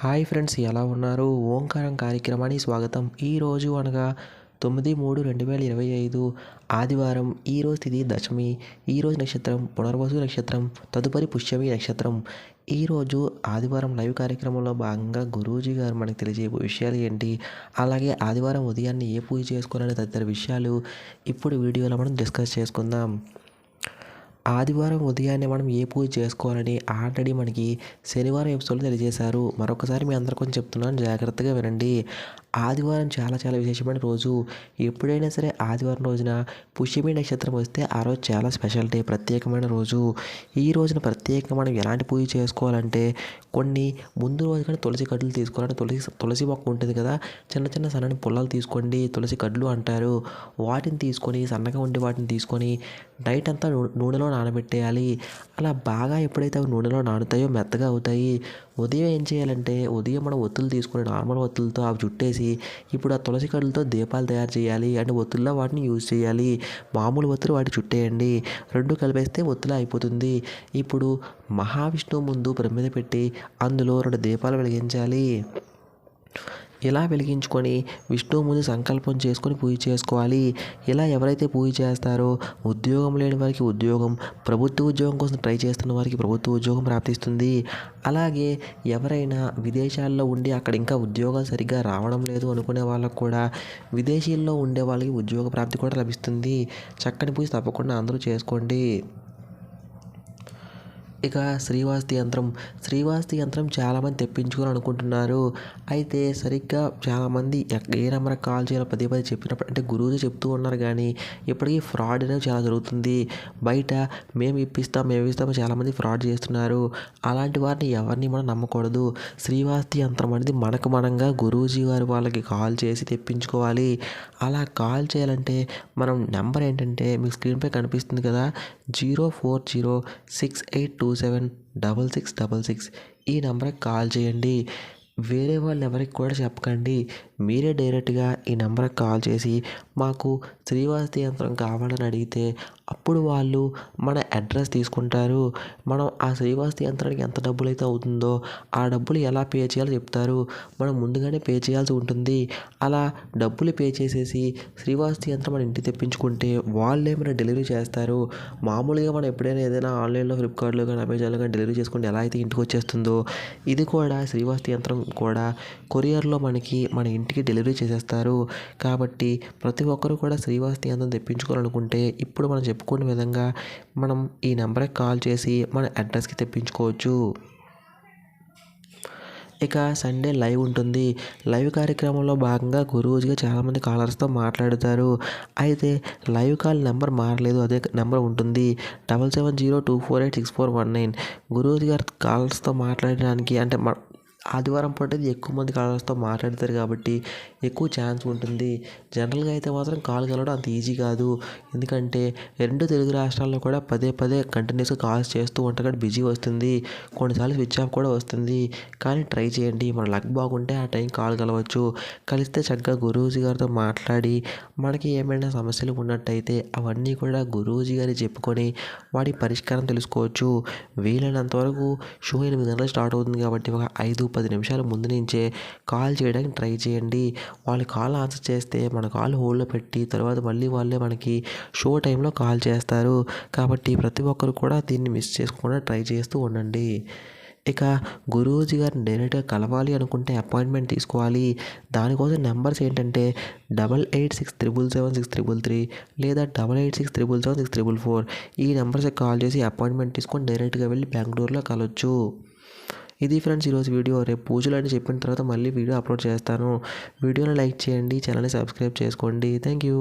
Hi friends, ఎలా ఉన్నారు? ఓంకారం కార్యక్రమానికి స్వాగతం. ఈరోజు అనగా 9/3/2025 ఆదివారం. ఈరోజు తిథి దశమి. ఈరోజు నక్షత్రం పునర్వసు నక్షత్రం, తదుపరి పుష్యమి నక్షత్రం. ఈరోజు ఆదివారం లైవ్ కార్యక్రమంలో భాగంగా గురూజీ గారు మనకు తెలియజేయే విషయాలు ఏంటి, అలాగే ఆదివారం ఉదయాన్నే ఏ పూజ చేసుకోవాలనే తదితర విషయాలు ఇప్పుడు వీడియోలో మనం డిస్కస్ చేసుకుందాం. ఆదివారం ఉదయాన్నే మనం ఏ పూజ చేసుకోవాలని ఆల్రెడీ మనకి శనివారం ఎపిసోడ్లో తెలియజేశారు. మరొకసారి మీ అందరికీ కొంచెం చెప్తున్నాను, జాగ్రత్తగా వినండి. ఆదివారం చాలా చాలా విశేషమైన రోజు. ఎప్పుడైనా సరే ఆదివారం రోజున పుష్యమి నక్షత్రం వస్తే ఆ రోజు చాలా స్పెషల్ డే, ప్రత్యేకమైన రోజు. ఈ రోజున ప్రత్యేకంగా మనం ఎలాంటి పూజ చేసుకోవాలంటే, కొన్ని ముందు రోజు కానీ తులసి కడ్డలు తీసుకోవాలంటే తులసి మొక్క ఉంటుంది కదా, చిన్న చిన్న సన్నని పుల్లలు తీసుకోండి, తులసి కడ్డలు అంటారు. వాటిని తీసుకొని సన్నగా ఉండి వాటిని తీసుకొని నైట్ అంతా నూనెలో నానబెట్టేయాలి. అలా బాగా ఎప్పుడైతే అవి నూనెలో నానుతాయో మెత్తగా అవుతాయి. ఉదయం ఏం చేయాలంటే, ఉదయం మనం ఒత్తులు తీసుకొని నార్మల్ ఒత్తులతో అవి చుట్టేసి ఇప్పుడు ఆ తులసి కడ్డలతో దీపాలు తయారు చేయాలి. అంటే ఒత్తుల్లో వాటిని యూజ్ చేయాలి. మామూలు ఒత్తులు వాటి చుట్టేయండి, రెండు కలిపేస్తే ఒత్తులా అయిపోతుంది. ఇప్పుడు మహావిష్ణువు ముందు ప్రమిద పెట్టి అందులో 2 దీపాలు వెలిగించాలి. ఇలా వెలిగించుకొని విష్ణువు ముందు సంకల్పం చేసుకొని పూజ చేసుకోవాలి. ఇలా ఎవరైతే పూజ చేస్తారో ఉద్యోగం లేని వారికి ఉద్యోగం, ప్రభుత్వ ఉద్యోగం కోసం ట్రై చేస్తున్న వారికి ప్రభుత్వ ఉద్యోగం ప్రాప్తిస్తుంది. అలాగే ఎవరైనా విదేశాల్లో ఉండి అక్కడ ఇంకా ఉద్యోగాలు సరిగ్గా రావడం లేదు అనుకునే వాళ్ళకు కూడా విదేశీల్లో ఉండే వాళ్ళకి ఉద్యోగ ప్రాప్తి కూడా లభిస్తుంది. చక్కని పూజ తప్పకుండా అందరూ చేసుకోండి. ఇక శ్రీవాస్తు యంత్రం చాలామంది తెప్పించుకోవాలని అనుకుంటున్నారు. అయితే సరిగ్గా చాలామంది ఏ నెంబర్కి కాల్ చేయాలో పదే చెప్పినప్పుడు అంటే గురువుజీ చెప్తూ ఉన్నారు, కానీ ఇప్పటికీ ఫ్రాడ్ అనేది చాలా జరుగుతుంది. బయట మేము ఇప్పిస్తాము చాలామంది ఫ్రాడ్ చేస్తున్నారు. అలాంటి వారిని ఎవరిని మనం నమ్మకూడదు. శ్రీవాస్తు యంత్రం అనేది మనంగా గురూజీ గారు వాళ్ళకి కాల్ చేసి తెప్పించుకోవాలి. అలా కాల్ చేయాలంటే మనం నెంబర్ ఏంటంటే మీకు స్క్రీన్పై కనిపిస్తుంది కదా, 040682766666. ఈ నెంబర్కి కాల్ చేయండి. వేరే వాళ్ళు ఎవరికి కూడా చెప్పకండి. మీరే డైరెక్ట్గా ఈ నెంబర్కి కాల్ చేసి మాకు శ్రీవాస్తు యంత్రం కావాలని అడిగితే అప్పుడు వాళ్ళు మన అడ్రస్ తీసుకుంటారు. మనం ఆ శ్రీవాస్తు యంత్రానికి ఎంత డబ్బులు అయితే అవుతుందో ఆ డబ్బులు ఎలా పే చేయాలో చెప్తారు. మనం ముందుగానే పే చేయాల్సి ఉంటుంది. అలా డబ్బులు పే చేసేసి శ్రీవాస్తు యంత్రం మన ఇంటికి తెప్పించుకుంటే వాళ్ళే మన డెలివరీ చేస్తారు. మామూలుగా మనం ఎప్పుడైనా ఏదైనా ఆన్లైన్లో ఫ్లిప్కార్ట్లో కానీ అమెజాన్లో కానీ డెలివరీ చేసుకుంటే ఎలా అయితే ఇంటికి వచ్చేస్తుందో, ఇది కూడా శ్రీవాస్తు యంత్రం కూడా కొరియర్లో మనకి మన ఇంటికి డెలివరీ చేసేస్తారు. కాబట్టి ప్రతి ఒక్కరూ కూడా శ్రీవాస్తు యంత్రం తెప్పించుకోవాలనుకుంటే ఇప్పుడు మనం చెప్పుకున్న విధంగా మనం ఈ నెంబర్కి కాల్ చేసి మన అడ్రస్కి తెప్పించుకోవచ్చు. ఇక సండే లైవ్ ఉంటుంది. లైవ్ కార్యక్రమంలో భాగంగా గురూజీగా చాలామంది కాలర్స్తో మాట్లాడుతారు. అయితే లైవ్ కాల్ నెంబర్ మారలేదు, అదే నెంబర్ ఉంటుంది, 7702486419. గురూజీ గారు కాలర్స్తో మాట్లాడడానికి అంటే ఆదివారం పూట ఎక్కువ మంది కాలర్స్తో మాట్లాడతారు కాబట్టి ఎక్కువ ఛాన్స్ ఉంటుంది. జనరల్గా అయితే మాత్రం కాల్ కలవడం అంత ఈజీ కాదు. ఎందుకంటే 2 తెలుగు రాష్ట్రాల్లో కూడా పదే కంటిన్యూస్గా కాల్స్ చేస్తూ ఉంటారు కాబట్టి బిజీ వస్తుంది. కొన్నిసార్లు స్విచ్ ఆఫ్ కూడా వస్తుంది. కానీ ట్రై చేయండి, మన లక్ బాగుంటే ఆ టైం కాల్ కలవచ్చు. కలిస్తే చక్కగా గురూజీ గారితో మాట్లాడి మనకి ఏమైనా సమస్యలు ఉన్నట్టయితే అవన్నీ కూడా గురూజీ గారికి చెప్పుకొని వాటి పరిష్కారం తెలుసుకోవచ్చు. వీలైనంత వరకు షో 8 గంటలకు స్టార్ట్ అవుతుంది కాబట్టి ఒక 5-10 నిమిషాల ముందు నుంచే కాల్ చేయడానికి ట్రై చేయండి. వాళ్ళు కాల్ ఆన్సర్ చేస్తే మన కాల్ హోల్డ్లో పెట్టి తర్వాత మళ్ళీ వాళ్ళే మనకి షో టైంలో కాల్ చేస్తారు. కాబట్టి ప్రతి ఒక్కరు కూడా దీన్ని మిస్ చేసుకోకుండా ట్రై చేస్తూ ఉండండి. ఇక గురూజీ గారిని డైరెక్ట్గా కలవాలి అనుకుంటే అపాయింట్మెంట్ తీసుకోవాలి. దానికోసం నెంబర్స్ ఏంటంటే 8863776333 లేదా 8863776344. ఈ నెంబర్స్కి కాల్ చేసి అపాయింట్మెంట్ తీసుకొని డైరెక్ట్గా వెళ్ళి బెంగళూరులో కలవచ్చు. ఇది ఫ్రెండ్స్ ఈరోజు వీడియో. రేపు పూజలు అని చెప్పిన తర్వాత మళ్ళీ వీడియో అప్లోడ్ చేస్తాను. వీడియోని లైక్ చేయండి, ఛానల్ని సబ్స్క్రైబ్ చేసుకోండి. Thank you.